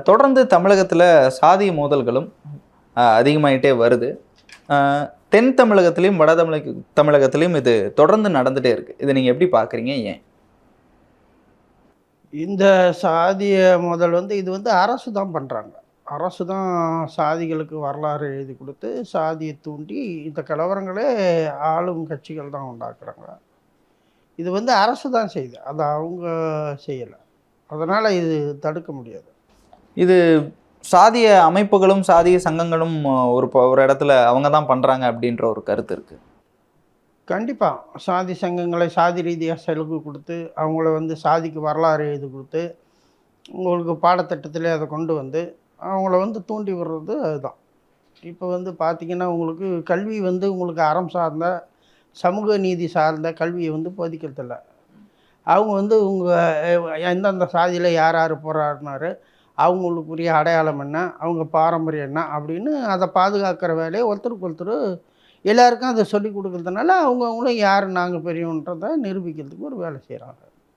தொடர்ந்து தமிழகத்துல சாதி மோதல்களும் அதிகமாயிட்டே வருது. அ தென் தமிழகத்திலயும், வட தமிழகத்திலயும் இது தொடர்ந்து நடந்துட்டே இருக்கு. இத நீங்க எப்படி பார்க்குறீங்க? ஏன்? இந்த சாதிய மோதல் இது அரசு தான் பண்றாங்க. அரசு தான் சாதிகளுக்கு வரலாறு எழுதி குடுத்து, சாதிய தூண்டி இந்த கலவரங்களே ஆளும் கட்சிகள் தான் உண்டாக்குறாங்க. இது அரசு தான் செய்யுது. அத அவங்க செய்யல. அதனால இது தடுக்க முடியாது. இது சாதிய அமைப்புகளும், சாதிய சங்கங்களும் ஒரு இடத்துல அவங்க தான் பண்றாங்க அப்படின்ற ஒரு கருத்து இருக்கு. கண்டிப்பா. சாதி சங்கங்களை சாதி ரீதியா சலுகை குடுத்து, அவங்கள சாதிக்கு வரலாறு எழுதி குடுத்து, உங்களுக்கு பாடத்திட்டத்திலே அத கொண்டு வந்து, அவங்கள தூண்டி விடுறது அதுதான். இப்ப பார்த்தீங்கன்னா, உங்களுக்கு கல்வி உங்களுக்கு அறம் சார்ந்த, சமூக நீதி சார்ந்த கல்விய போதிக்கிறதில்ல. அவங்க உங்க எந்தெந்த சாதியில யார் யார் போராடினாரு, அவங்களுக்குரிய அடையாளம் என்ன, அவங்க பாரம்பரியம் என்ன அப்படின்னு அத பாதுகாக்கிற வேலைய ஒருத்தருக்கு ஒருத்தர் எல்லாருக்கும் அத சொல்லிக் குடுக்கறதுனால, அவங்கவங்களும் யாரு நாங்க பெரியவன்றத நிரூபிக்கிறதுக்கு ஒரு வேலை செய்றாங்க.